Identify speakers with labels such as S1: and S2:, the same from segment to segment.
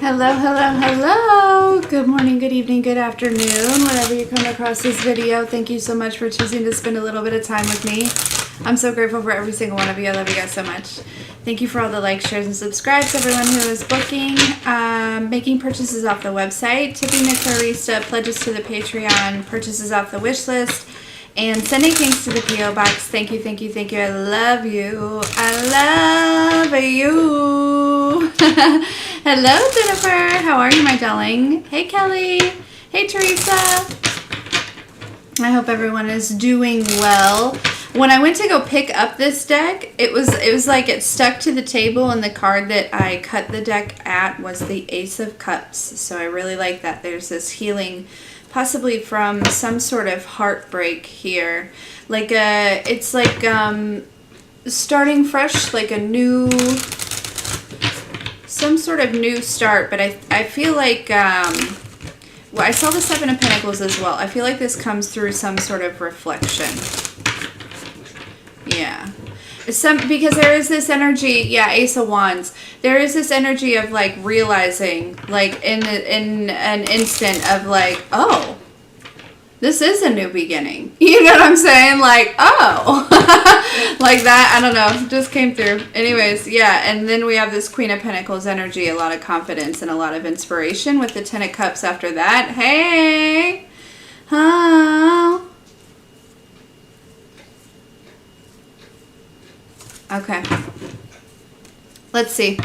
S1: Hello, hello, hello. Good morning, good evening, good afternoon. Whenever you come across this video, thank you so much for choosing to spend a little bit of time with me. I'm so grateful for every single one of you. I love you guys so much. Thank you for all the likes, shares, and subscribes. Everyone who is booking, making purchases off the website, tipping the Clarista, pledges to the Patreon, purchases off the wish list, and sending things to the P.O. Box. Thank you, thank you, thank you. I love you. I love you. Hello, Jennifer. How are you, my darling? Hey, Kelly. Hey, Teresa. I hope everyone is doing well. When I went to go pick up this deck, it was like it stuck to the table, and the card that I cut the deck at was the Ace of Cups. So I really like that. There's this healing, possibly from some sort of heartbreak here. Like it's like starting fresh, like a new, some sort of new start. But I feel like, well, I saw the Seven of Pentacles as well. I feel like this comes through some sort of reflection. Yeah. Because there is this energy, yeah, Ace of Wands. There is this energy of like realizing, like in an instant of like, oh, this is a new beginning. You know what I'm saying? Like, oh, like that. I don't know. Just came through. Anyways, yeah. And then we have this Queen of Pentacles energy, a lot of confidence and a lot of inspiration with the Ten of Cups after that. Hey. Oh. Okay. Let's see.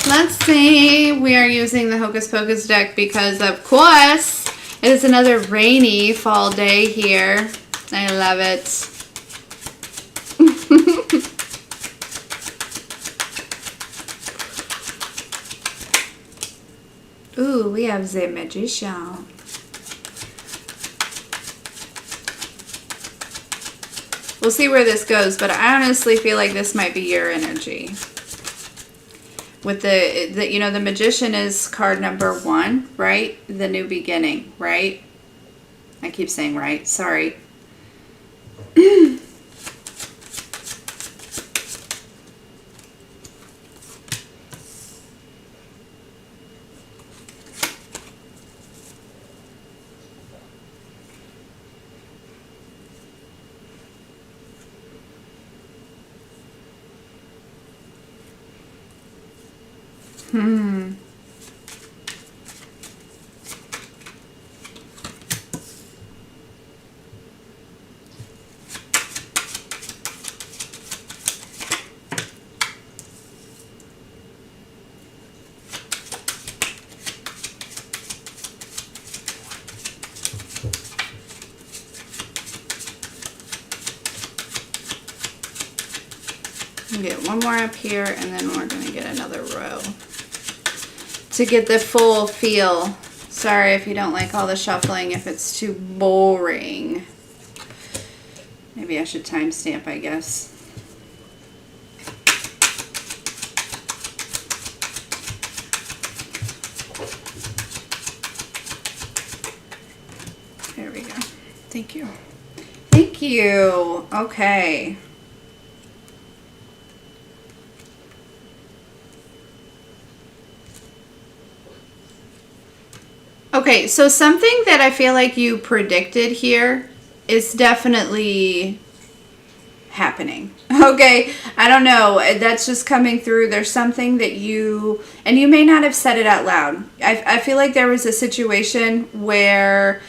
S1: Let's see. We are using the Hocus Pocus deck because, of course, it is another rainy fall day here. I love it. Ooh, we have the Magician. We'll see where this goes, but I honestly feel like this might be your energy. With the you know, the Magician is card number 1, right? The new beginning, right? I keep saying right. Sorry. Get one more up here, and then we're going to get another row to get the full feel. Sorry if you don't like all the shuffling, if it's too boring. Maybe I should timestamp, I guess. There we go. Thank you. Thank you. Okay. Okay, so something that I feel like you predicted here is definitely happening. Okay, I don't know. That's just coming through. There's something that you, and you may not have said it out loud. I feel like there was a situation where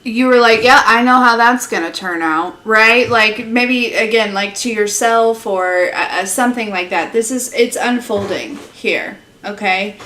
S1: you were like, yeah, I know how that's going to turn out, right? Like maybe, again, like to yourself or something like that. It's unfolding here, okay?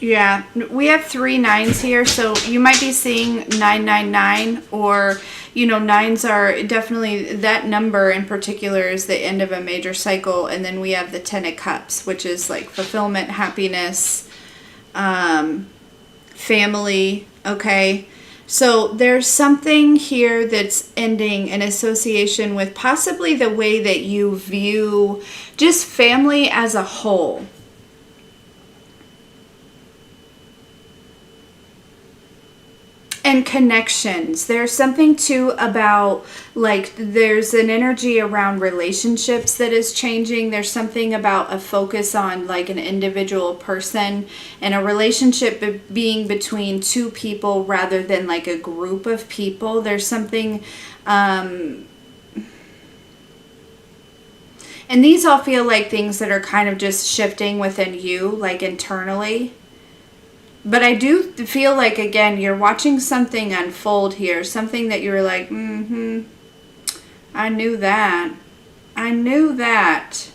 S1: Yeah, we have 3 9s here, so you might be seeing 999, or, you know, 9s are definitely, that number in particular is the end of a major cycle. And then we have the 10 of Cups, which is like fulfillment, happiness, family, okay? So there's something here that's ending in association with possibly the way that you view just family as a whole. And connections. There's something too about, like, there's an energy around relationships that is changing. There's something about a focus on like an individual person and a relationship being between two people rather than like a group of people. There's something and these all feel like things that are kind of just shifting within you, like internally. But I do feel like, again, you're watching something unfold here. Something that you're like, I knew that. I knew that.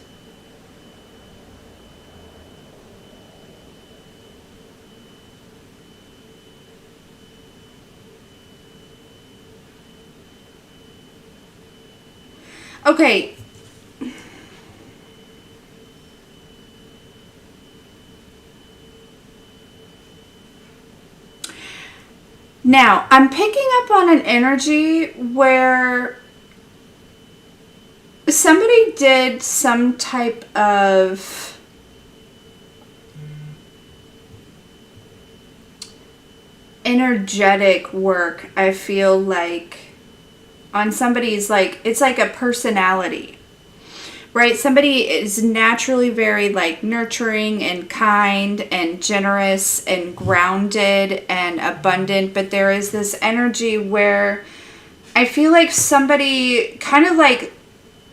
S1: Okay. Now, I'm picking up on an energy where somebody did some type of energetic work, I feel like, on somebody's, like, it's like a personality. Right? Somebody is naturally very like nurturing and kind and generous and grounded and abundant, but there is this energy where I feel like somebody kind of like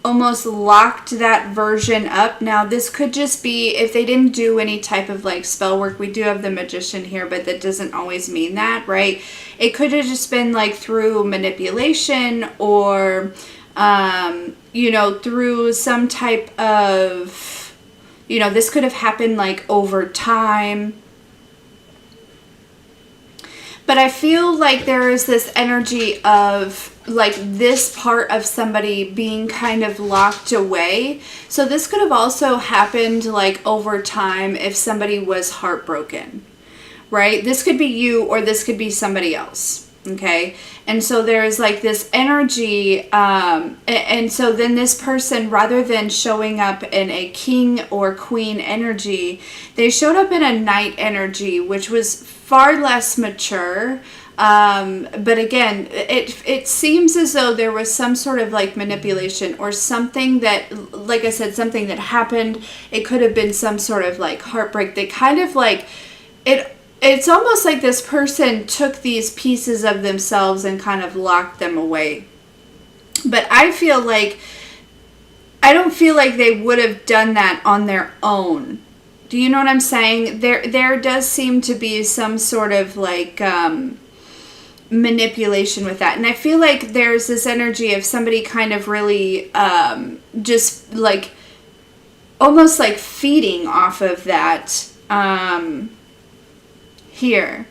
S1: almost locked that version up. Now this could just be if they didn't do any type of like spell work. We do have the Magician here, but that doesn't always mean that, right? It could have just been like through manipulation or through some type of, this could have happened like over time. But I feel like there is this energy of like this part of somebody being kind of locked away. So this could have also happened like over time if somebody was heartbroken, right? This could be you or this could be somebody else. Okay. And so there's like this energy. And so then this person, rather than showing up in a king or queen energy, they showed up in a knight energy, which was far less mature. But again, it seems as though there was some sort of like manipulation or something that, like I said, something that happened. It could have been some sort of like heartbreak. They kind of like it's almost like this person took these pieces of themselves and kind of locked them away. But I don't feel like they would have done that on their own. Do you know what I'm saying? There does seem to be some sort of like manipulation with that. And I feel like there's this energy of somebody kind of really just like almost like feeding off of that here.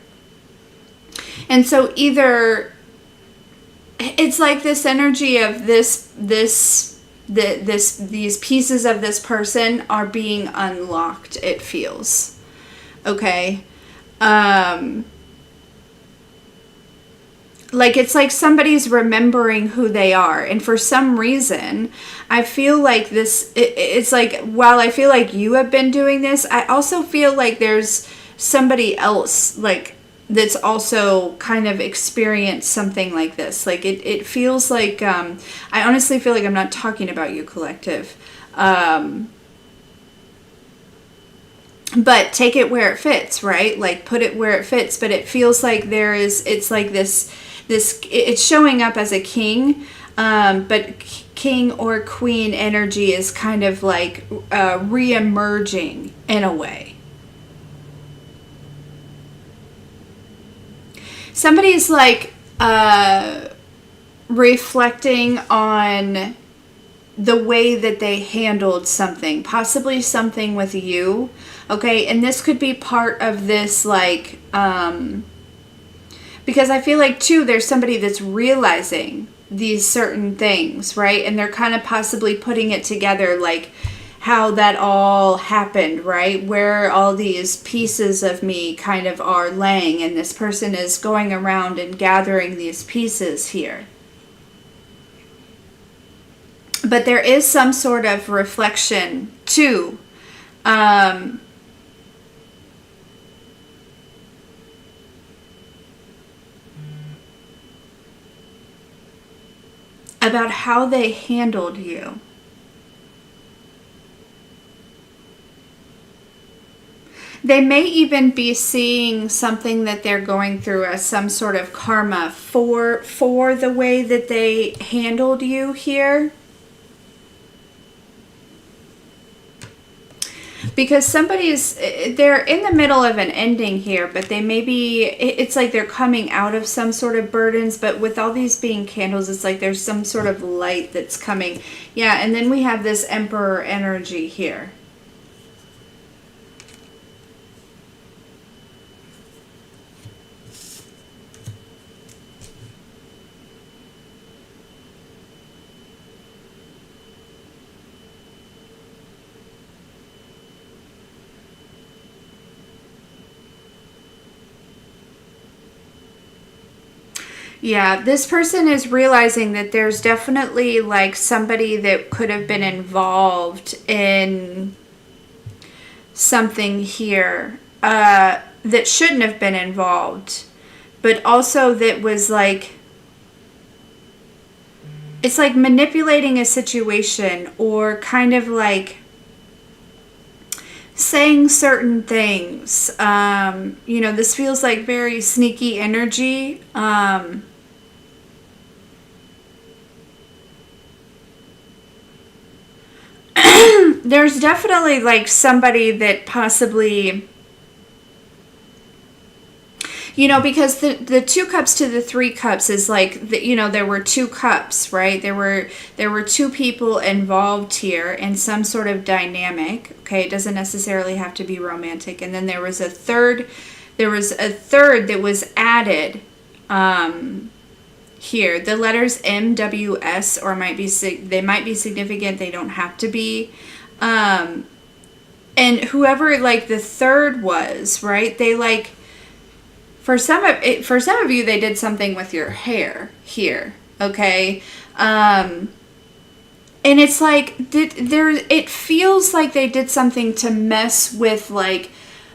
S1: And so either it's like this energy of these pieces of this person are being unlocked, it feels. Okay. Like it's like somebody's remembering who they are, and for some reason I feel like this it's like, while I feel like you have been doing this, I also feel like there's somebody else like that's also kind of experienced something like this. Like it feels like I honestly feel like I'm not talking about you, collective, but take it where it fits, right? Like put it where it fits. But it feels like it's like this it's showing up as a king, but king or queen energy is kind of like re-emerging in a way. Somebody's like reflecting on the way that they handled something, possibly something with you. Okay, and this could be part of this, like, because I feel like too, there's somebody that's realizing these certain things, right? And they're kind of possibly putting it together, like how that all happened, right? Where all these pieces of me kind of are laying, and this person is going around and gathering these pieces here. But there is some sort of reflection too. About how they handled you. They may even be seeing something that they're going through as some sort of karma for the way that they handled you here. Because they're in the middle of an ending here, but they may be, it's like they're coming out of some sort of burdens, but with all these being candles, it's like there's some sort of light that's coming. Yeah, and then we have this Emperor energy here. Yeah, this person is realizing that there's definitely like somebody that could have been involved in something here that shouldn't have been involved, but also that was like, it's like manipulating a situation, or kind of like saying certain things. You know, this feels like very sneaky energy. There's definitely like somebody that possibly, you know, because the 2 cups to the 3 cups is like, you know, there were 2 cups, right? There were 2 people involved here in some sort of dynamic. Okay, it doesn't necessarily have to be romantic. And then there was a third that was added here. The letters MWS, or they might be significant, they don't have to be. And whoever like the third was, right? They like, for some of you, they did something with your hair here, okay? And it's like, it feels like they did something to mess with like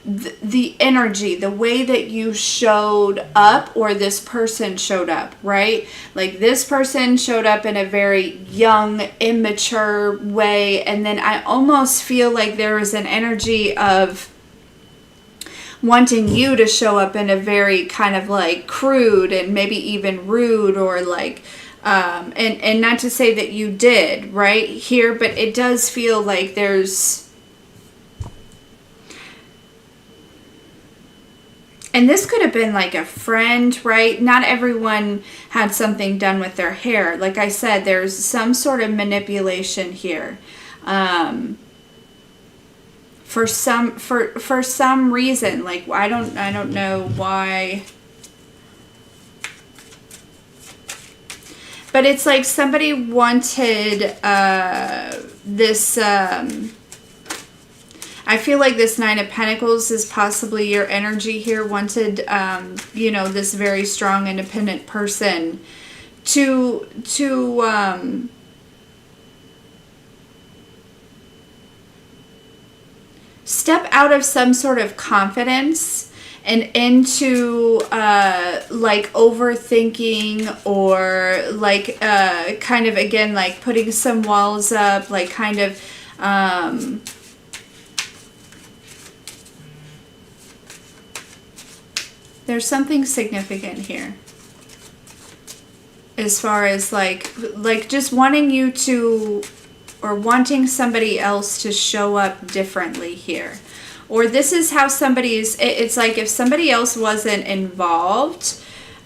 S1: the energy, the way that you showed up, or this person showed up, right? Like this person showed up in a very young, immature way, and then I almost feel like there was an energy of wanting you to show up in a very kind of like crude and maybe even rude, or like and not to say that you did right here, but it does feel like there's, and this could have been like a friend, right? Not everyone had something done with their hair. Like I said, there's some sort of manipulation here. For some reason, like I don't know why, but it's like somebody wanted this. I feel like this 9 of Pentacles is possibly your energy here. Wanted, you know, this very strong, independent person to step out of some sort of confidence and into like overthinking, or like kind of, again, like putting some walls up, like kind of there's something significant here as far as like just wanting you to, or wanting somebody else to show up differently here. Or this is how somebody's, it's like if somebody else wasn't involved,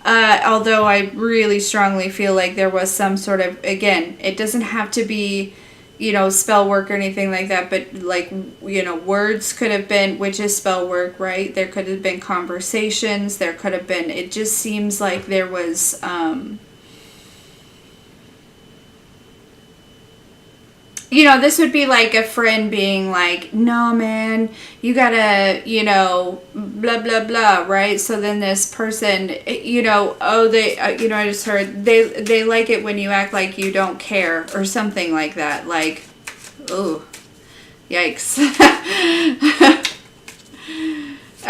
S1: although I really strongly feel like there was some sort of, again, it doesn't have to be, you know, spell work or anything like that, but like, you know, words could have been, which is spell work, right? There could have been conversations, there could have been, it just seems like there was, you know, this would be like a friend being like, no, man, you gotta, you know, blah, blah, blah, right? So then this person, you know, oh, you know, I just heard, they like it when you act like you don't care or something like that. Like, ooh, yikes.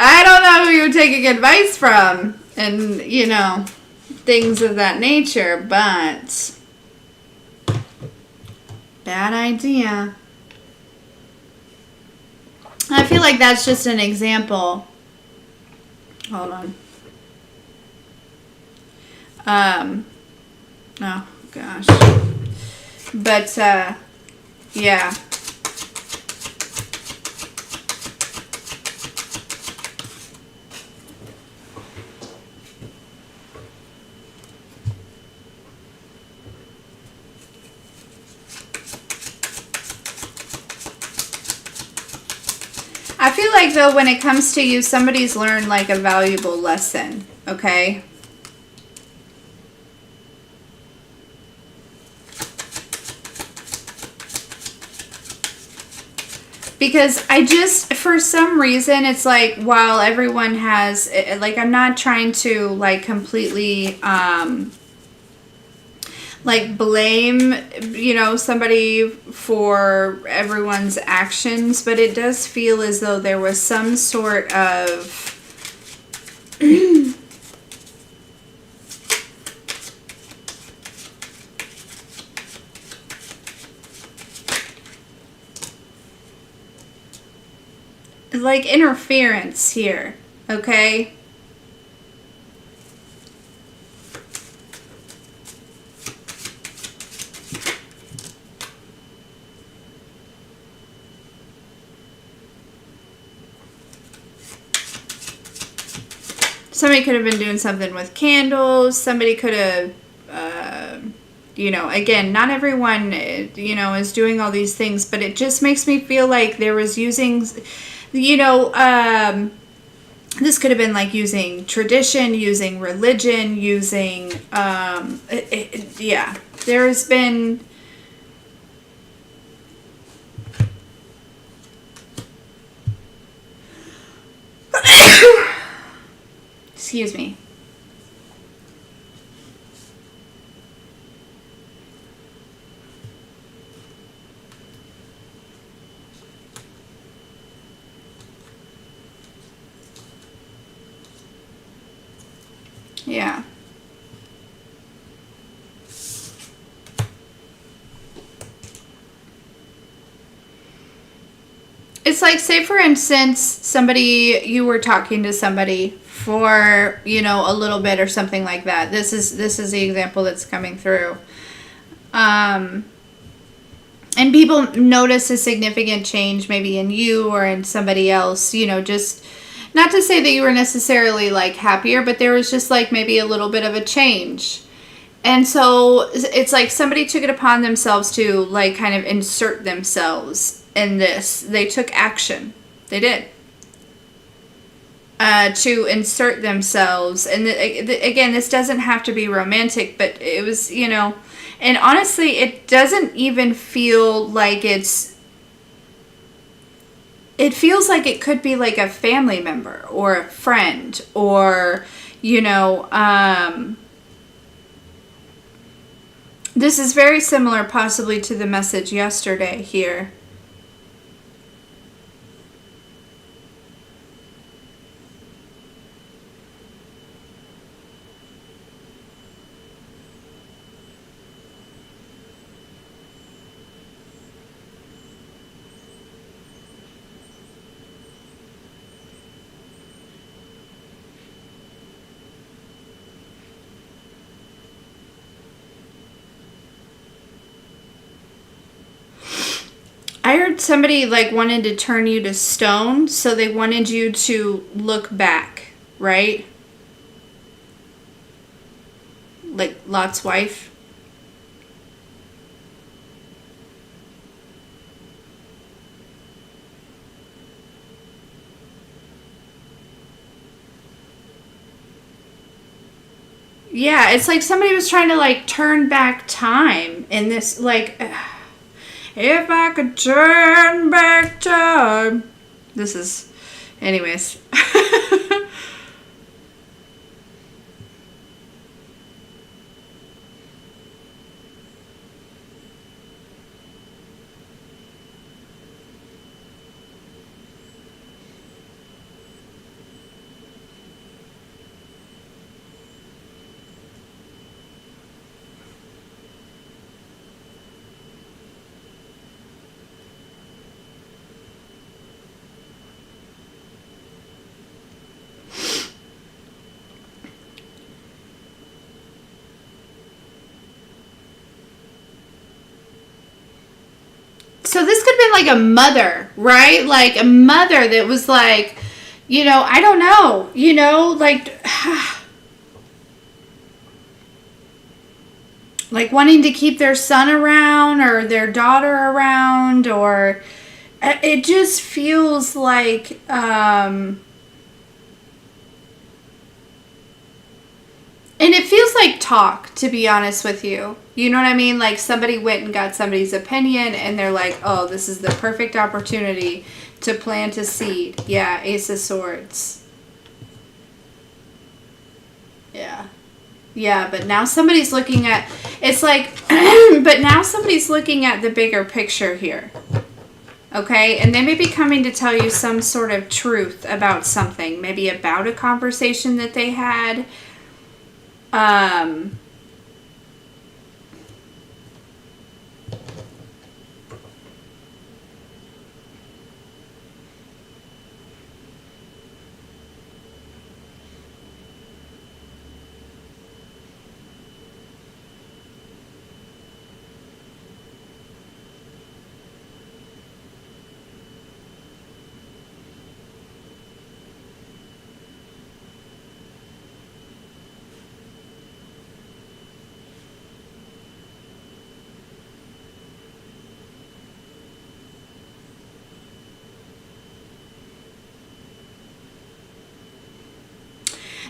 S1: I don't know who you're taking advice from and, you know, things of that nature, but bad idea. I feel like that's just an example. Hold on. Oh gosh. But yeah. I feel like, though, when it comes to you, somebody's learned, like, a valuable lesson, okay? Because I just, for some reason, it's like, while everyone has, like, I'm not trying to, like, completely, like, blame, you know, somebody for everyone's actions, but it does feel as though there was some sort of like interference here, okay? Somebody could have been doing something with candles. Somebody could have, you know, again, not everyone, you know, is doing all these things, but it just makes me feel like there was using, you know, this could have been like using tradition, using religion, using, yeah, there's been, excuse me. Yeah. It's like, say for instance, somebody, you were talking to somebody for, you know, a little bit or something like that. This is the example that's coming through. And people notice a significant change maybe in you or in somebody else, you know, just not to say that you were necessarily like happier, but there was just like maybe a little bit of a change. And so it's like somebody took it upon themselves to like kind of insert themselves in this. They took action. They did. To insert themselves. And again, this doesn't have to be romantic, but it was, you know, and honestly, it doesn't even feel like it feels like it could be like a family member or a friend or, you know, this is very similar possibly to the message yesterday here. I heard somebody like wanted to turn you to stone, so they wanted you to look back, right? Like Lot's wife. Yeah, it's like somebody was trying to like turn back time in this, like, If I could turn back time. This is, anyways. So this could have been like a mother, right? Like a mother that was like, you know, I don't know, you know, like wanting to keep their son around or their daughter around, or it just feels like, and it feels like talk, to be honest with you. You know what I mean? Like somebody went and got somebody's opinion and they're like, oh, this is the perfect opportunity to plant a seed. Yeah, Ace of Swords. Yeah. Yeah, but now somebody's looking at, it's like, but now somebody's looking at the bigger picture here. Okay? And they may be coming to tell you some sort of truth about something. Maybe about a conversation that they had.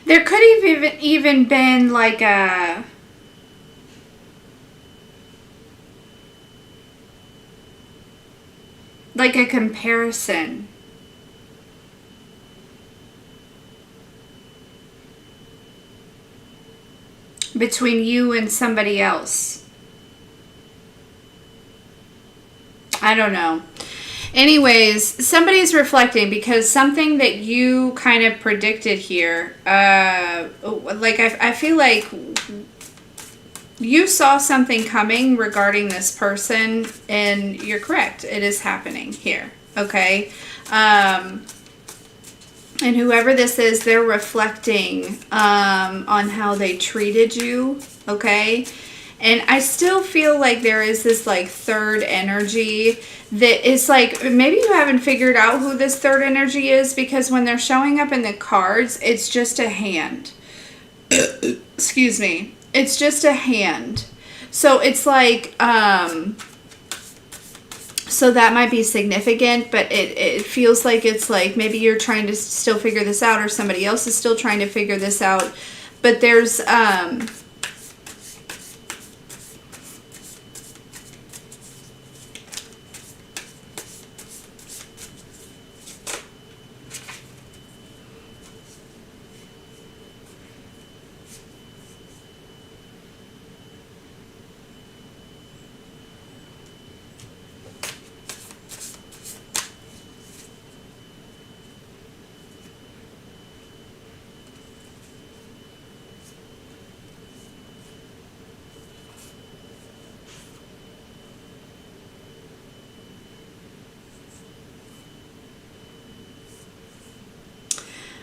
S1: There could have even been like a comparison. Between you and somebody else. I don't know. Anyways, somebody's reflecting because something that you kind of predicted here, like I feel like you saw something coming regarding this person, and you're correct. It is happening here, okay? And whoever this is, they're reflecting on how they treated you, okay? And I still feel like there is this like third energy that is like, maybe you haven't figured out who this third energy is, because when they're showing up in the cards, it's just a hand. Excuse me. It's just a hand. So it's like, so that might be significant, but it feels like it's like maybe you're trying to still figure this out, or somebody else is still trying to figure this out. But there's,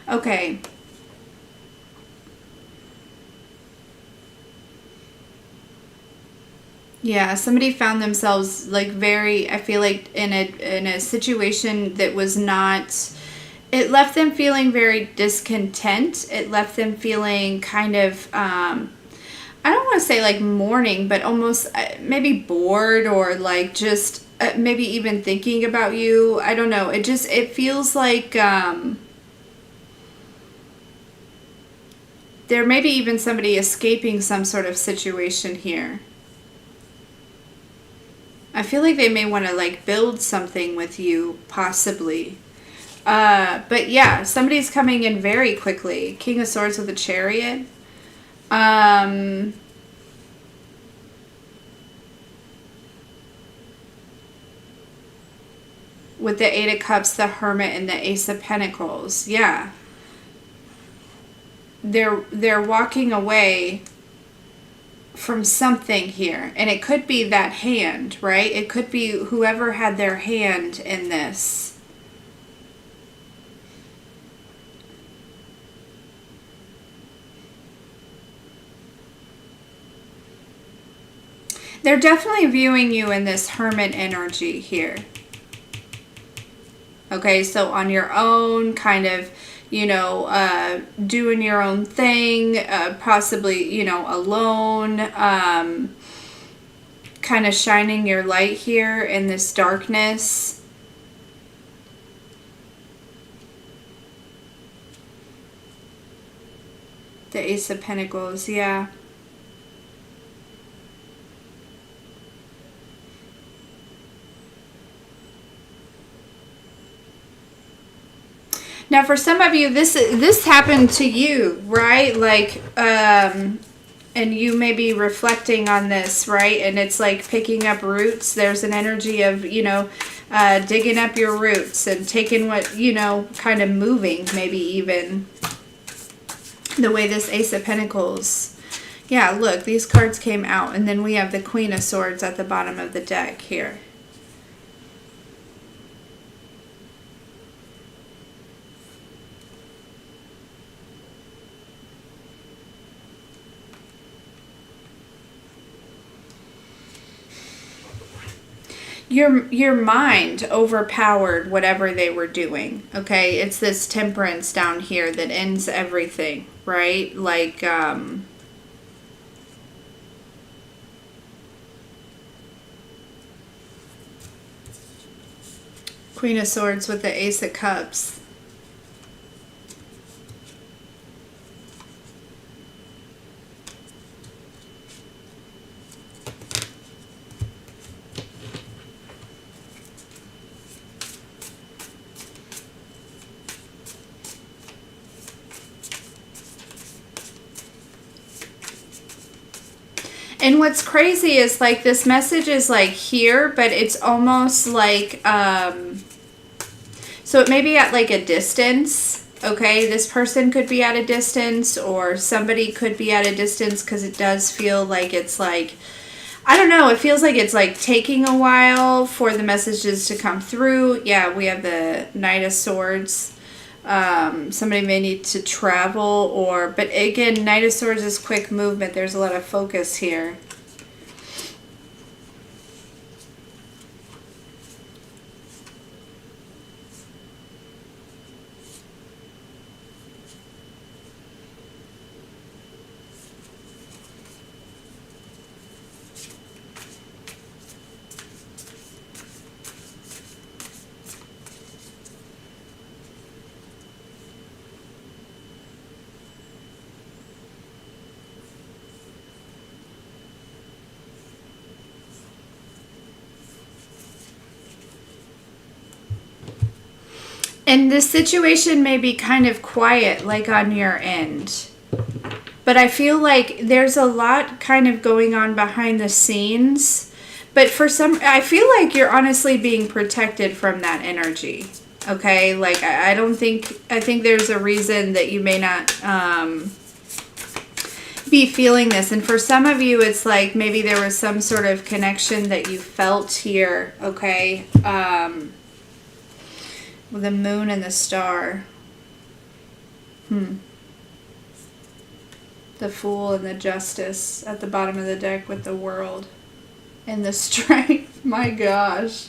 S1: okay. Yeah, somebody found themselves like very, I feel like in a situation that was not, it left them feeling very discontent. It left them feeling kind of, I don't want to say like mourning, but almost maybe bored, or like just maybe even thinking about you. I don't know. It feels like there may be even somebody escaping some sort of situation here. I feel like they may want to like build something with you, possibly. But yeah, somebody's coming in very quickly. King of Swords with a Chariot. With the Eight of Cups, the Hermit, and the Ace of Pentacles. Yeah. They're walking away from something here. And it could be that hand, right? It could be whoever had their hand in this. They're definitely viewing you in this Hermit energy here. Okay, so on your own, kind of, you know, doing your own thing, possibly, you know, alone, kind of shining your light here in this darkness. The Ace of Pentacles, yeah. Now, for some of you, this happened to you, right? Like, and you may be reflecting on this, right? And it's like picking up roots. There's an energy of, you know, digging up your roots and taking what, you know, kind of moving, maybe even the way this Ace of Pentacles. Yeah, look, these cards came out, and then we have the Queen of Swords at the bottom of the deck here. Your mind overpowered whatever they were doing, okay? It's this Temperance down here that ends everything, right? Like, Queen of Swords with the Ace of Cups. And what's crazy is like this message is like here, but it's almost like, so it may be at like a distance, okay? This person could be at a distance, or somebody could be at a distance, because it does feel like it's like, I don't know, it feels like it's like taking a while for the messages to come through. Yeah, we have the Knight of Swords. Somebody may need to travel, or, but again, Knight of Swords is quick movement. There's a lot of focus here. And this situation may be kind of quiet, like on your end. But I feel like there's a lot kind of going on behind the scenes. But for some, I feel like you're honestly being protected from that energy. Okay? Like, I think there's a reason that you may not be feeling this. And for some of you, it's like maybe there was some sort of connection that you felt here. Okay? With the Moon and the Star. The Fool and the Justice at the bottom of the deck with the World and the Strength. My gosh.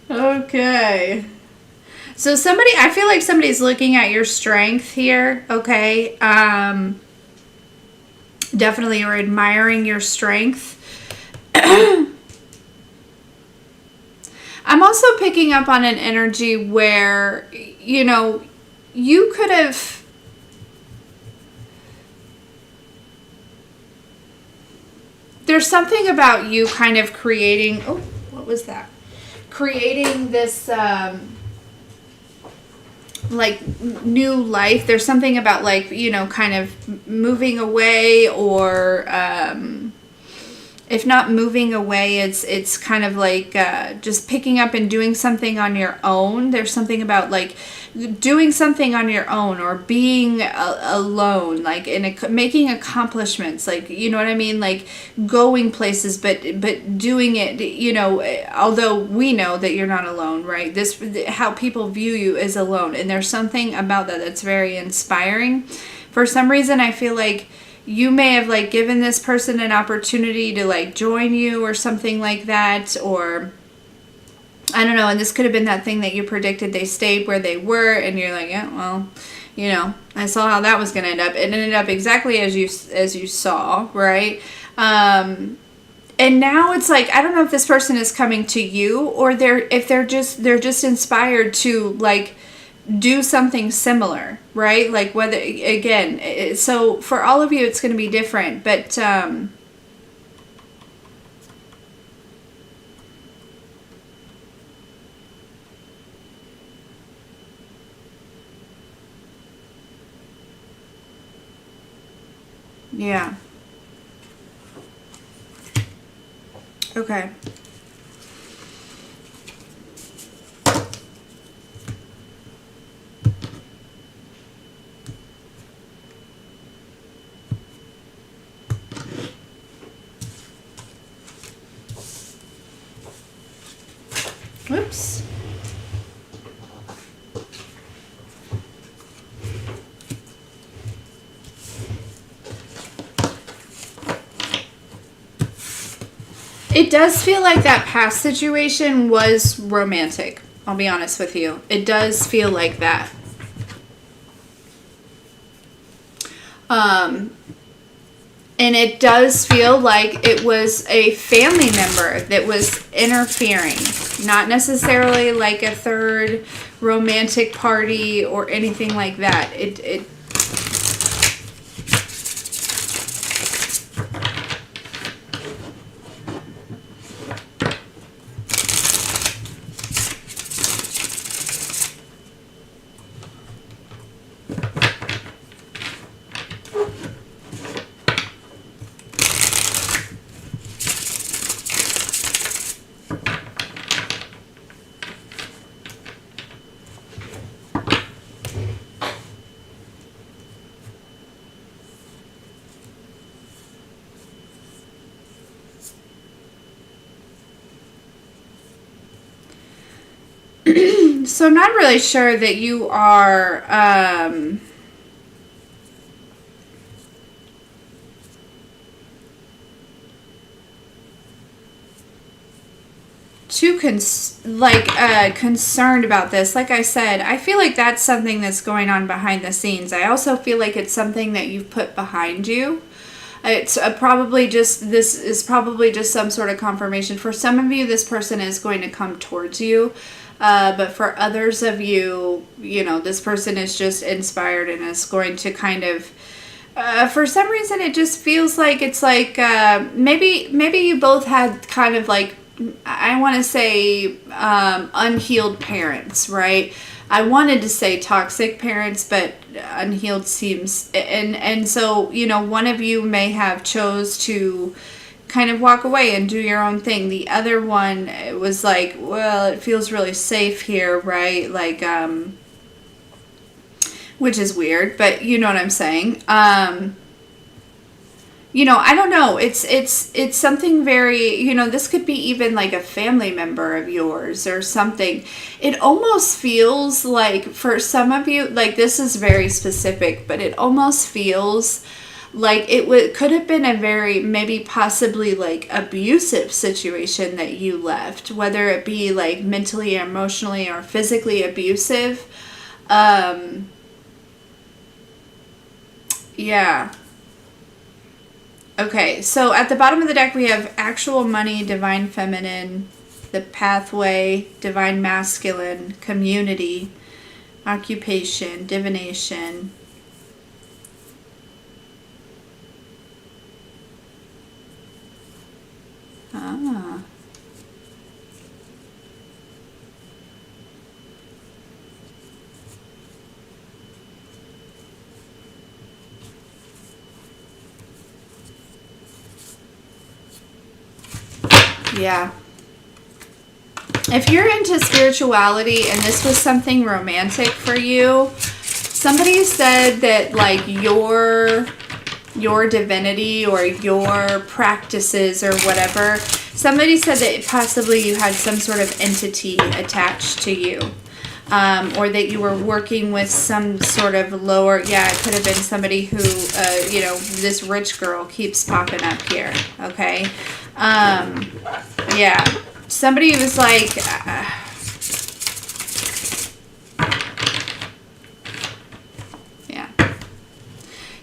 S1: Okay. So somebody, I feel like somebody's looking at your strength here, okay? Definitely you're admiring your strength. I'm also picking up on an energy where, you know, you could have... there's something about you kind of creating, oh, what was that? Creating this, like, new life. There's something about, like, you know, kind of moving away, or, if not moving away, it's kind of like just picking up and doing something on your own. There's something about, like, doing something on your own, or being alone, like, making accomplishments, like, you know what I mean, like going places, but doing it, you know, although we know that you're not alone, right? This, how people view you as alone, and there's something about that that's very inspiring. For some reason, I feel like you may have, like, given this person an opportunity to, like, join you or something like that, or I don't know, and this could have been that thing that you predicted. They stayed where they were, and you're like, yeah, well, you know, I saw how that was going to end up. It ended up exactly as you saw, right? And now it's like, I don't know if this person is coming to you, or they're just inspired to, like, do something similar, right? Like, whether, again, so for all of you it's going to be different, but yeah, okay. Whoops. It does feel like that past situation was romantic. I'll be honest with you. It does feel like that. And it does feel like it was a family member that was interfering. Not necessarily like a third romantic party or anything like that. It so I'm not really sure that you are too concerned about this. Like I said, I feel like that's something that's going on behind the scenes. I also feel like it's something that you've put behind you. It's probably just, this is probably just some sort of confirmation. For some of you, this person is going to come towards you. But for others of you, you know, this person is just inspired and is going to kind of, for some reason, it just feels like it's like, maybe you both had kind of like, I want to say, unhealed parents, right? I wanted to say toxic parents, but unhealed seems, and so, you know, one of you may have chose to kind of walk away and do your own thing. The other one was like, well, it feels really safe here, right? Like, which is weird, but you know what I'm saying. You know, I don't know. It's something very, you know, this could be even like a family member of yours or something. It almost feels like, for some of you, like, this is very specific, but it almost feels like it could have been a very, maybe possibly like abusive situation that you left, whether it be like mentally, emotionally, or physically abusive. Yeah. Okay, so at the bottom of the deck we have actual money, divine feminine, the pathway, divine masculine, community, occupation, divination. Ah. Yeah. If you're into spirituality and this was something romantic for you, somebody said that like your divinity or your practices or whatever, somebody said that possibly you had some sort of entity attached to you. Or that you were working with some sort of lower, yeah, it could have been somebody who, you know, this rich girl keeps popping up here, okay? Yeah, somebody was like, yeah.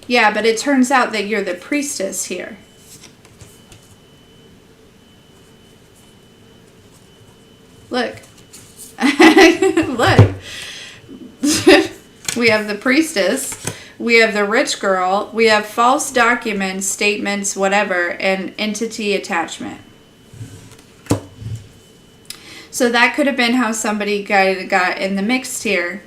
S1: Yeah, but it turns out that you're the priestess here. Look. Look. We have the priestess, we have the rich girl, we have false documents, statements, whatever, and entity attachment. So that could have been how somebody got in the mix here.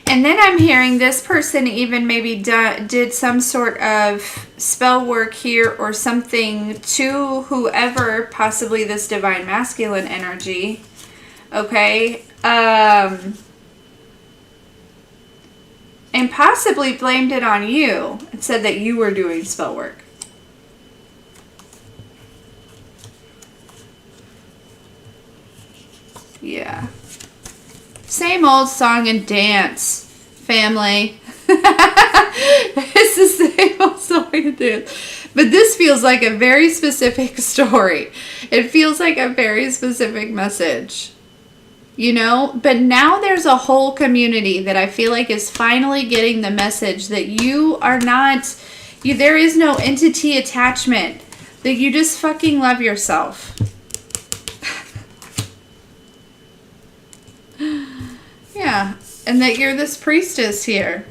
S1: And then I'm hearing this person even maybe did some sort of spell work here or something to whoever, possibly this divine masculine energy. Okay. And possibly blamed it on you and said that you were doing spell work. Yeah. Same old song and dance, family. It's the same old song and dance. But this feels like a very specific story. It feels like a very specific message. You know? But now there's a whole community that I feel like is finally getting the message that you are not... there is no entity attachment. That you just fucking love yourself. Yeah, and that you're this priestess here.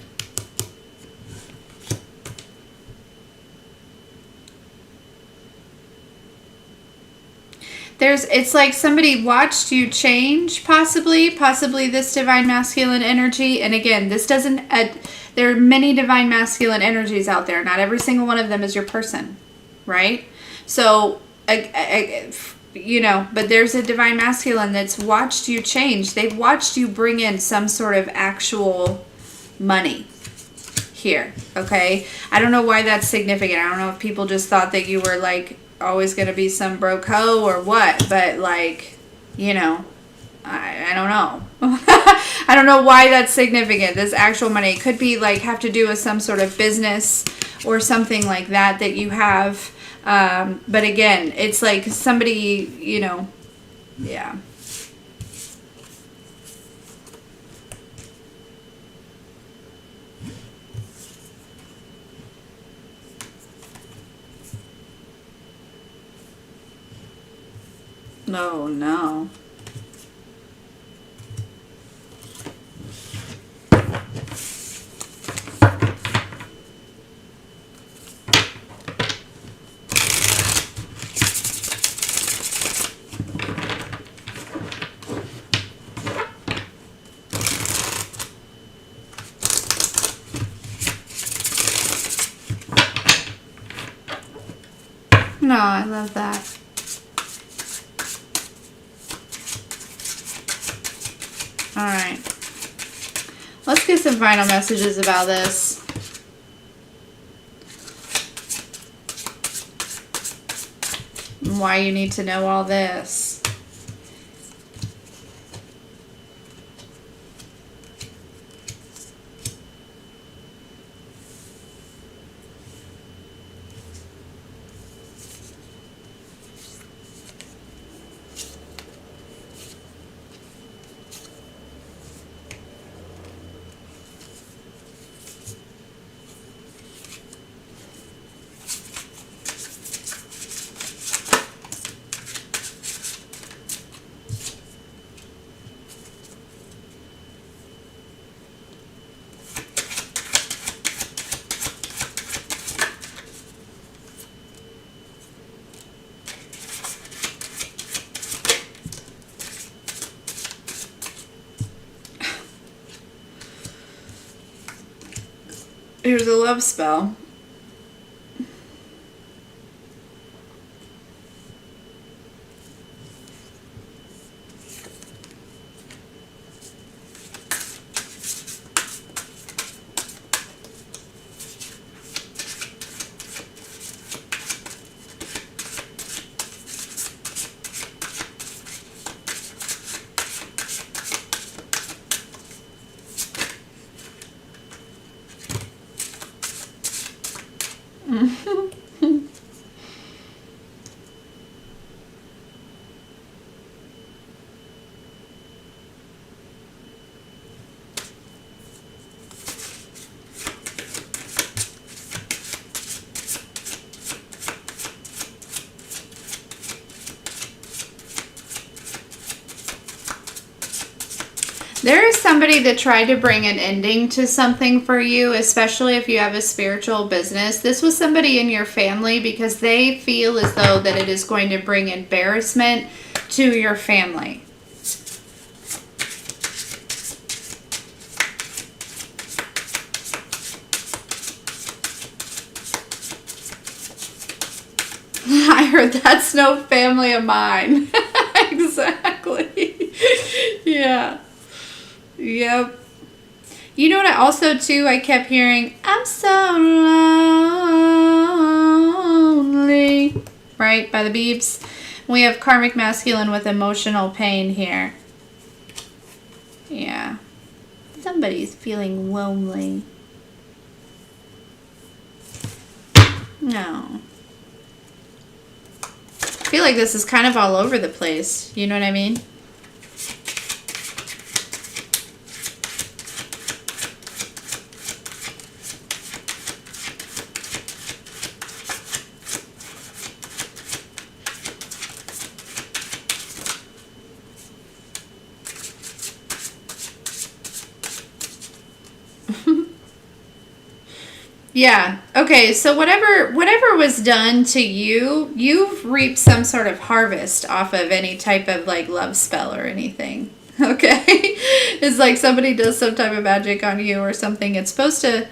S1: It's like somebody watched you change, possibly this divine masculine energy. And again, this doesn't, there are many divine masculine energies out there. Not every single one of them is your person, right? So, you know, but there's a divine masculine that's watched you change. They've watched you bring in some sort of actual money here, okay? I don't know why that's significant. I don't know if people just thought that you were, like, always going to be some broke hoe or what, but, like, you know, I don't know. I don't know why that's significant. This actual money could be, like, have to do with some sort of business or something like that you have. But again, it's like somebody, you know, yeah. Oh, no. No, I love that. Alright. Let's get some final messages about this. And why you need to know all this. Here's a love spell. There is somebody that tried to bring an ending to something for you, especially if you have a spiritual business. This was somebody in your family because they feel as though that it is going to bring embarrassment to your family. I heard that's no family of mine. Exactly. Yeah. Yep. You know what I also too, I kept hearing, I'm so lonely, right, by the Beebs. We have karmic masculine with emotional pain here. Yeah. Somebody's feeling lonely. No. I feel like this is kind of all over the place. You know what I mean? Yeah. Okay. So whatever was done to you, you've reaped some sort of harvest off of any type of like love spell or anything. Okay. It's like somebody does some type of magic on you or something. It's supposed to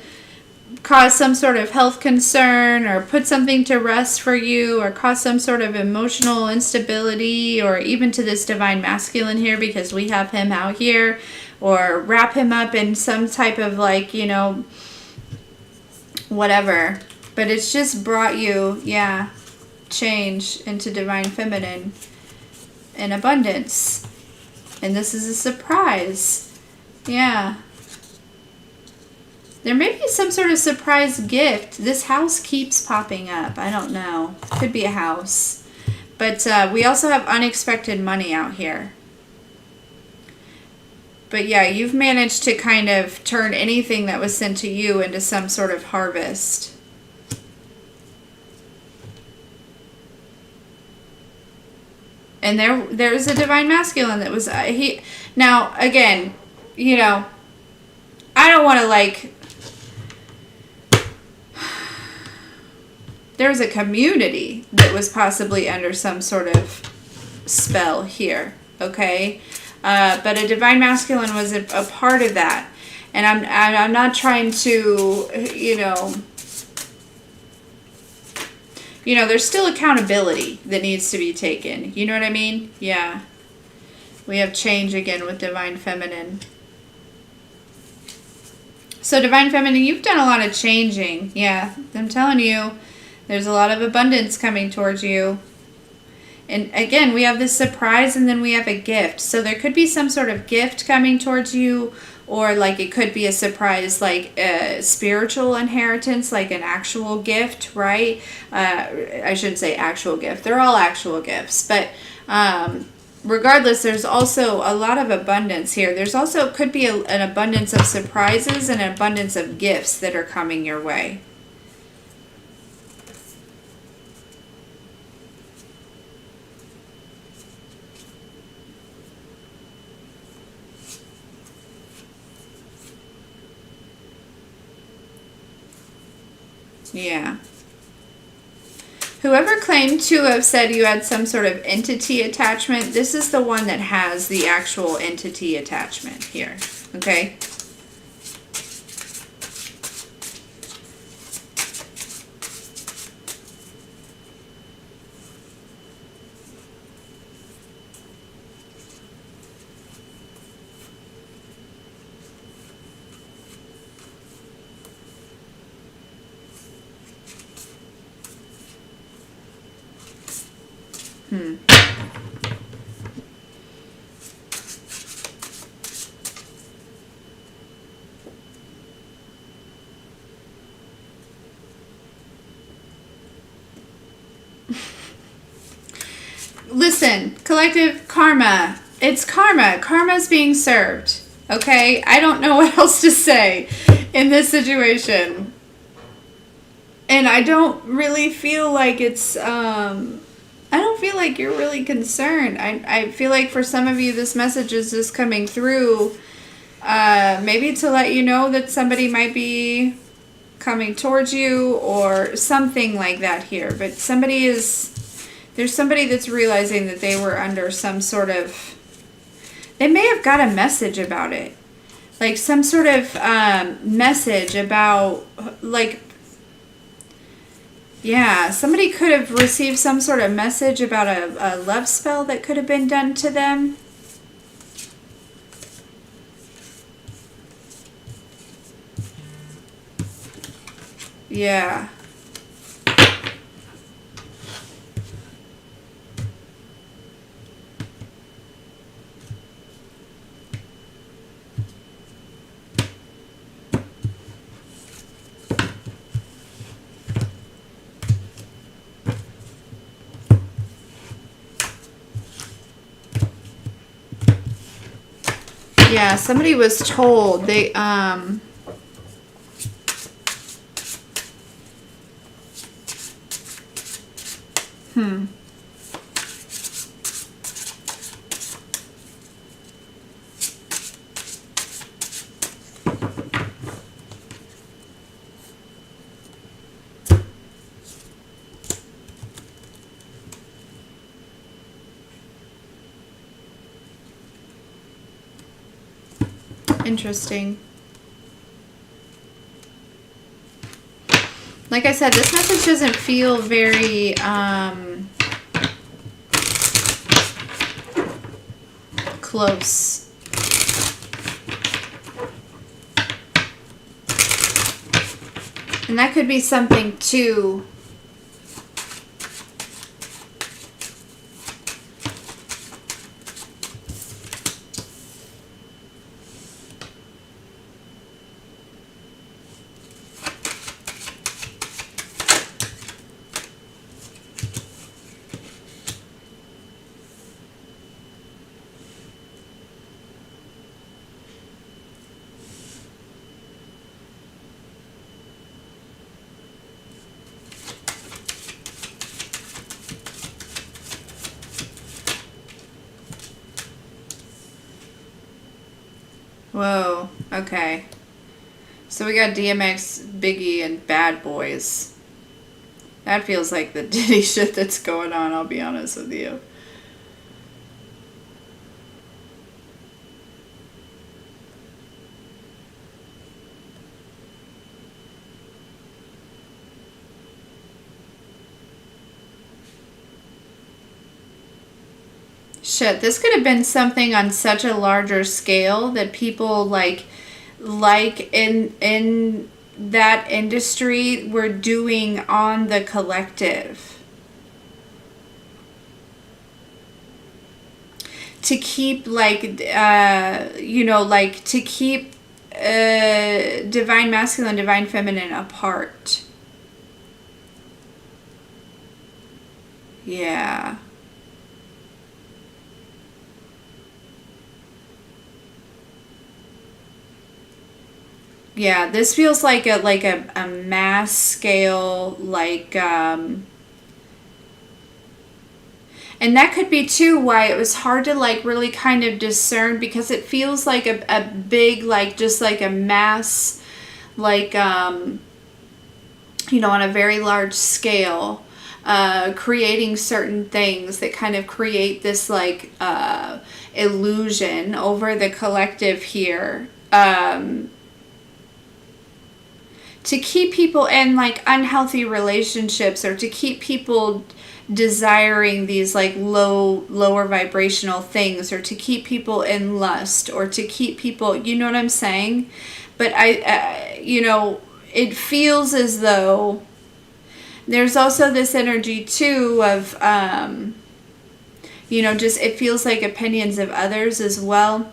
S1: cause some sort of health concern or put something to rest for you or cause some sort of emotional instability, or even to this divine masculine here because we have him out here, or wrap him up in some type of like, you know, whatever. But it's just brought you, yeah, change into divine feminine and abundance. And this is a surprise. Yeah. There may be some sort of surprise gift. This house keeps popping up. I don't know. Could be a house. But we also have unexpected money out here. But yeah, you've managed to kind of turn anything that was sent to you into some sort of harvest. And there's a divine masculine that was he. Now again, you know, I don't want to like. There's a community that was possibly under some sort of spell here. Okay. But a divine masculine was a part of that, and I'm not trying to, you know, there's still accountability that needs to be taken. You know what I mean? Yeah. We have change again with divine feminine. So divine feminine, you've done a lot of changing. Yeah, I'm telling you, there's a lot of abundance coming towards you. And again, we have this surprise and then we have a gift. So there could be some sort of gift coming towards you, or like it could be a surprise, like a spiritual inheritance, like an actual gift, right? I shouldn't say actual gift. They're all actual gifts. But regardless, there's also a lot of abundance here. There's also could be an abundance of surprises and an abundance of gifts that are coming your way. Yeah. Whoever claimed to have said you had some sort of entity attachment, this is the one that has the actual entity attachment here. Okay? Listen, collective karma. It's karma. Karma's being served. Okay? I don't know what else to say in this situation. And I don't really feel like it's, I don't feel like you're really concerned. I feel like for some of you, this message is just coming through, maybe to let you know that somebody might be coming towards you or something like that here. But there's somebody that's realizing that they were under some sort of, they may have got a message about it. Like some sort of message about, like, yeah, somebody could have received some sort of message about a love spell that could have been done to them. Yeah. Yeah, somebody was told they interesting. Like I said, this message doesn't feel very close. And that could be something too. Whoa, okay. So we got DMX, Biggie, and Bad Boys. That feels like the Diddy shit that's going on, I'll be honest with you. Shit, this could have been something on such a larger scale that people like in that industry were doing on the collective to keep like you know, like to keep divine masculine, divine feminine apart. Yeah. Yeah, this feels like a mass scale, like and that could be too why it was hard to like really kind of discern, because it feels like a big, like just like a mass, like you know, on a very large scale, creating certain things that kind of create this like illusion over the collective here. To keep people in like unhealthy relationships, or to keep people desiring these like lower vibrational things, or to keep people in lust, or to keep people, you know what I'm saying? But you know, it feels as though there's also this energy too of You know, just it feels like opinions of others as well.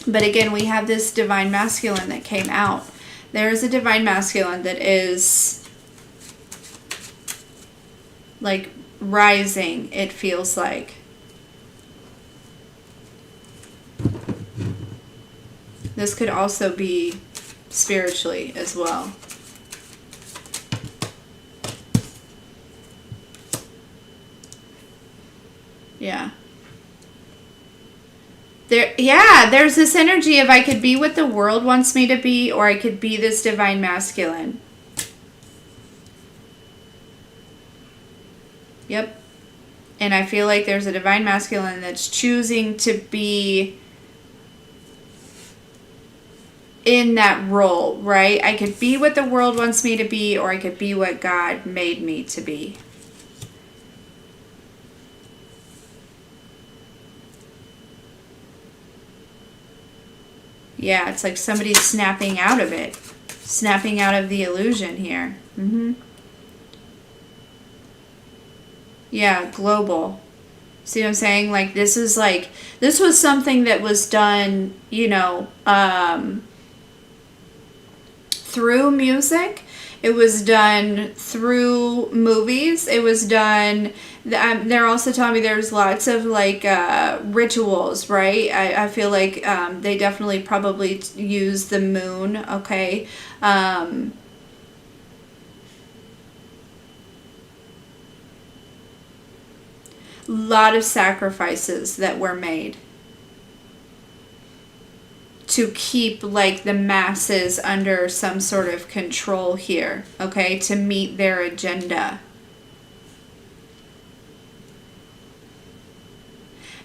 S1: But again, we have this divine masculine that came out. There is a divine masculine that is like rising, it feels like. This could also be spiritually as well. Yeah. There's this energy of I could be what the world wants me to be, or I could be this divine masculine. Yep. And I feel like there's a divine masculine that's choosing to be in that role, right? I could be what the world wants me to be, or I could be what God made me to be. Yeah, it's like somebody's snapping out of it. Snapping out of the illusion here. Yeah, global. See what I'm saying? Like, this was something that was done, you know, through music. It was done through movies. It was done. They're also telling me there's lots of like rituals, right? I feel like they definitely probably use the moon. Okay. Lot of sacrifices that were made to keep like the masses under some sort of control here, okay, to meet their agenda.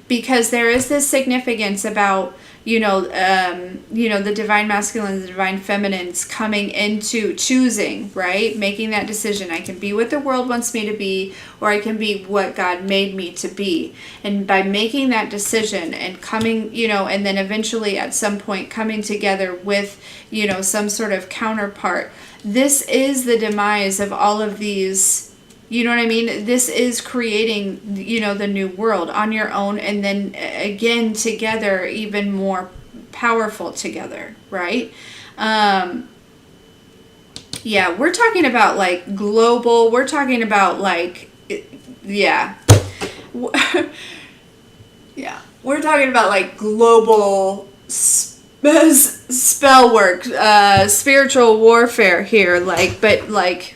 S1: Because there is this significance about, the divine masculine, the divine feminines coming into choosing, right? Making that decision. I can be what the world wants me to be, or I can be what God made me to be. And by making that decision and coming, and then eventually at some point coming together with, some sort of counterpart, this is the demise of all of these. You know what I mean? This is creating, the new world on your own, and then again together, even more powerful together, right? Yeah, we're talking about like global, we're talking about like, yeah. Yeah, we're talking about like global spell work, spiritual warfare here, but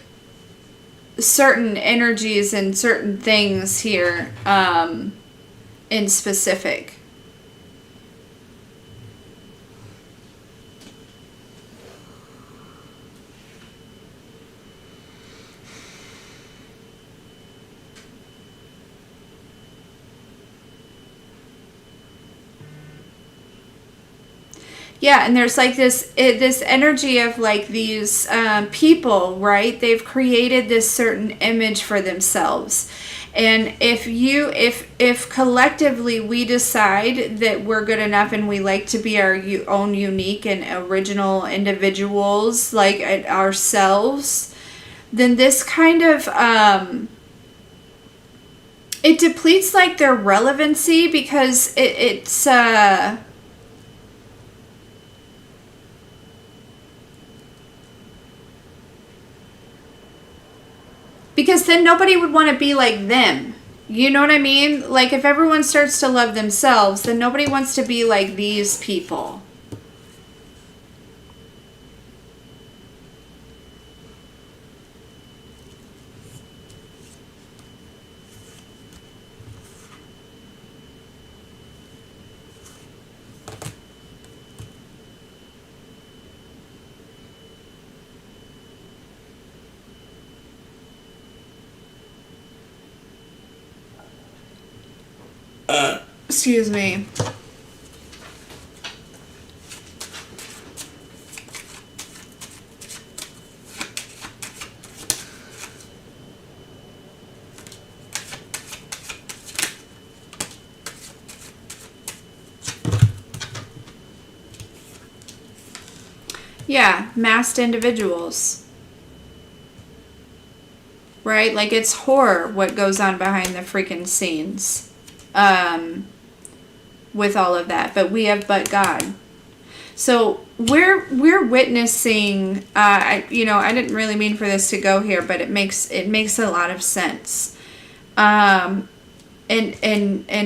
S1: certain energies and certain things here in specific. Yeah, and there's like this energy of like these people, right? They've created this certain image for themselves. And if collectively we decide that we're good enough and we like to be our own unique and original individuals, like ourselves, then this kind of it depletes like their relevancy, because it's because then nobody would want to be like them. You know what I mean? Like, if everyone starts to love themselves, then nobody wants to be like these people. Excuse me. Yeah, masked individuals. Right? Like, it's horror what goes on behind the freaking scenes. with all of that. But we have but God. So we're witnessing. I didn't really mean for this to go here, but it makes a lot of sense. In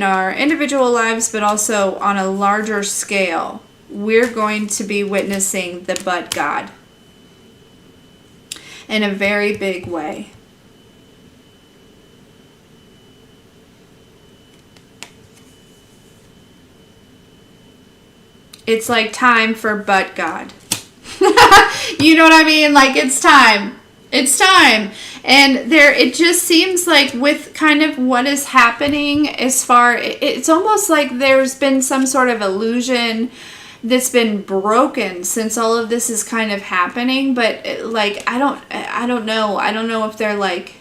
S1: our individual lives, but also on a larger scale, we're going to be witnessing the but God in a very big way. It's like time for but God. You know what I mean? Like, it's time. It's time. And it just seems like with kind of what is happening it's almost like there's been some sort of illusion that's been broken since all of this is kind of happening. But I don't know. I don't know if they're like,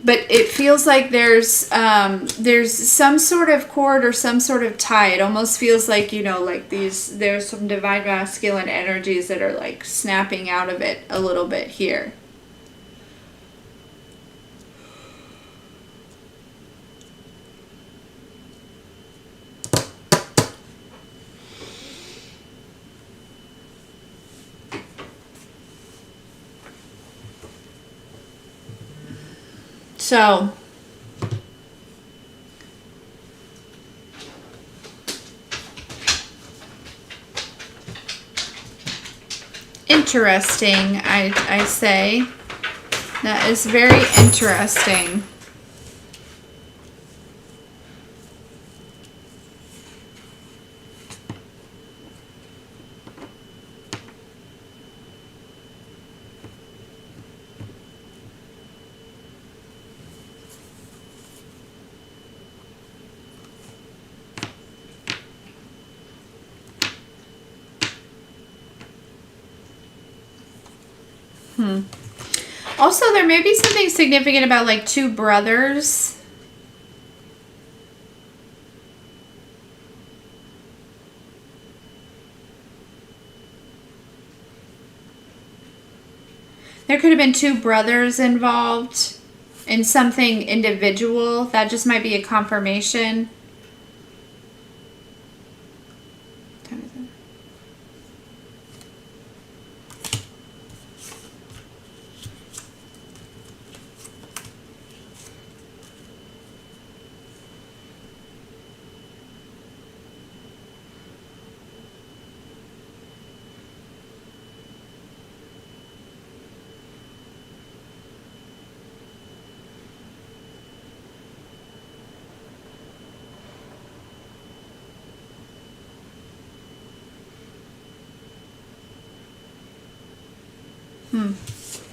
S1: but it feels like there's some sort of cord or some sort of tie. It almost feels like, there's some divine masculine energies that are like snapping out of it a little bit here. So, interesting, I say. That is very interesting. Also, there may be something significant about like two brothers. There could have been two brothers involved in something individual. That just might be a confirmation.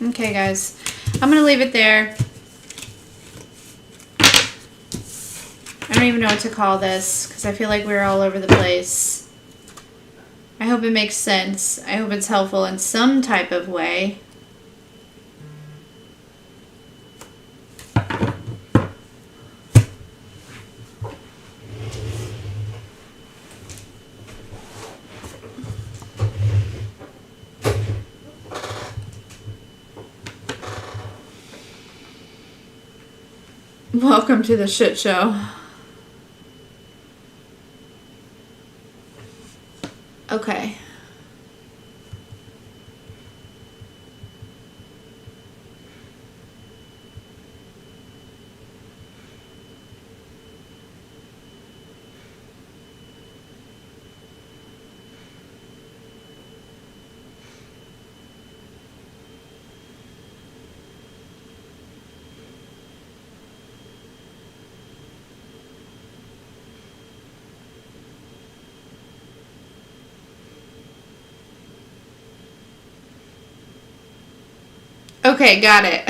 S1: Okay, guys. I'm going to leave it there. I don't even know what to call this because I feel like we're all over the place. I hope it makes sense. I hope it's helpful in some type of way. Welcome to the shit show. Okay. Okay, got it.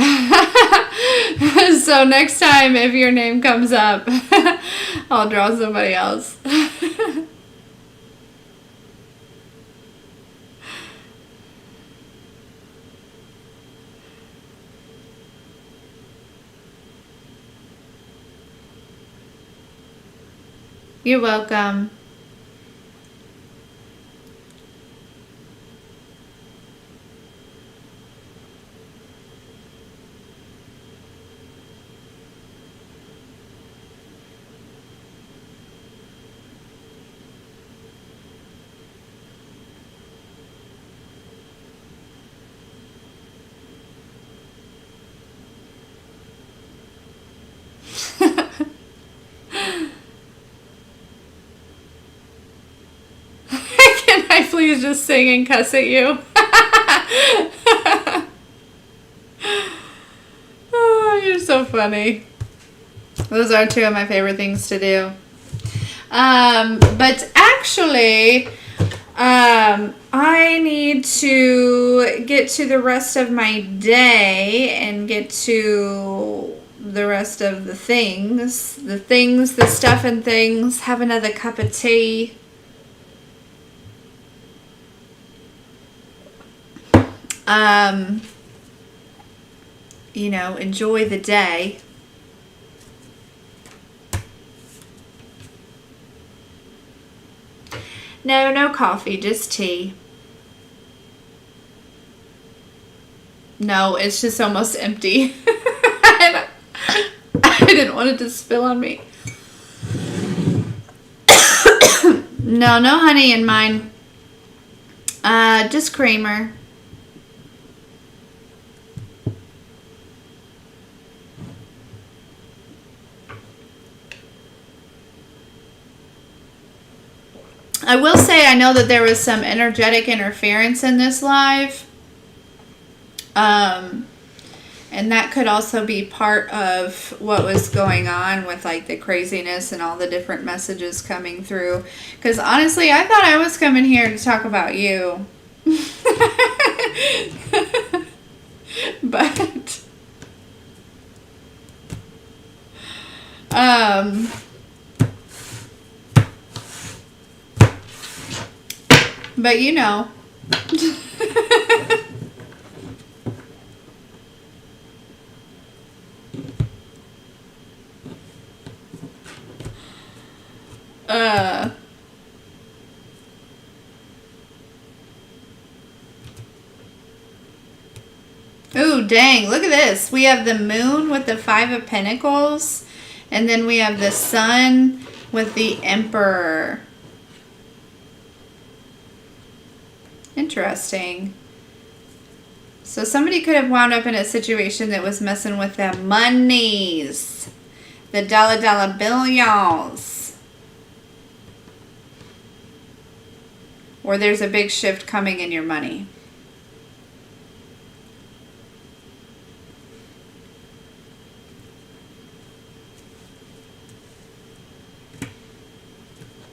S1: So next time if your name comes up, I'll draw somebody else. You're welcome. Please just sing and cuss at you. Oh, you're so funny. Those are two of my favorite things to do. But actually, I need to get to the rest of my day and get to the rest of the things, the stuff and things, have another cup of tea. You know, enjoy the day. No coffee, just tea. No, it's just almost empty. I didn't want it to spill on me. No honey in mine. Just creamer. I will say I know that there was some energetic interference in this live. And that could also be part of what was going on with like the craziness and all the different messages coming through. Because honestly, I thought I was coming here to talk about you. But you know. Ooh, dang, look at this. We have the moon with the 5 of Pentacles, and then we have the sun with the Emperor. Interesting. So somebody could have wound up in a situation that was messing with their monies. The dollar bills. Or there's a big shift coming in your money.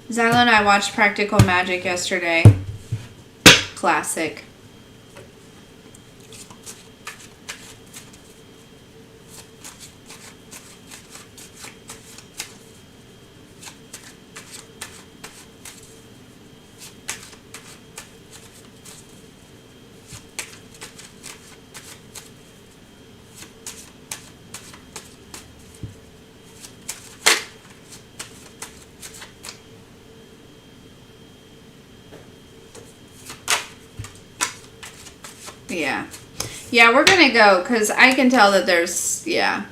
S1: Zelle and I watched Practical Magic yesterday. Classic. Yeah. Yeah, we're going to go because I can tell that there's, yeah.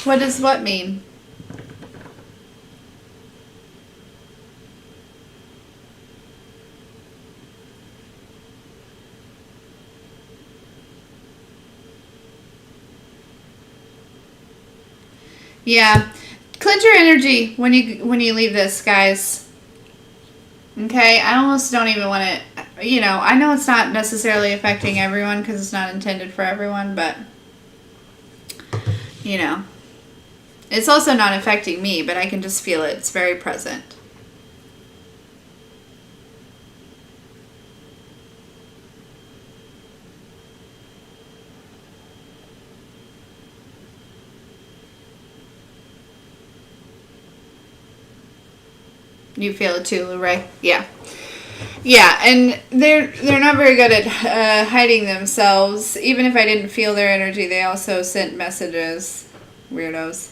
S1: What does what mean? Yeah, cleanse your energy when you leave this, guys. Okay, I almost don't even want to, you know, I know it's not necessarily affecting everyone because it's not intended for everyone, but, you know, it's also not affecting me, but I can just feel it. It's very present. You feel it too, Ray? Yeah. Yeah, and they're not very good at hiding themselves. Even if I didn't feel their energy, they also sent messages. Weirdos.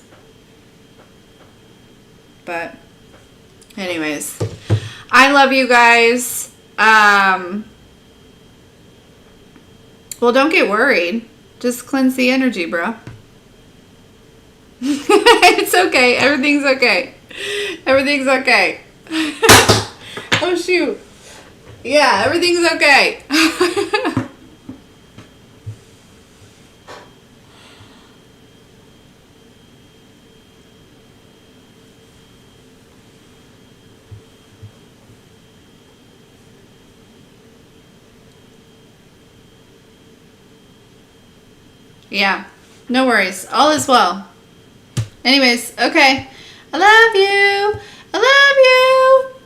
S1: But anyways, I love you guys. Well, don't get worried. Just cleanse the energy, bro. It's okay. Everything's okay. Everything's okay. Oh, shoot. Yeah, everything's okay. Yeah, no worries. All is well. Anyways, okay. I love you. I love you.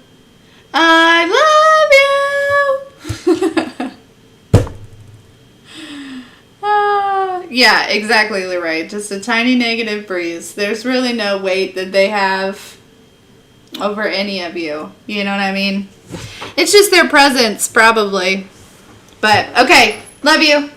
S1: I love you. Yeah, exactly, Leroy. Just a tiny negative breeze. There's really no weight that they have over any of you. You know what I mean? It's just their presence, probably. But, okay. Love you.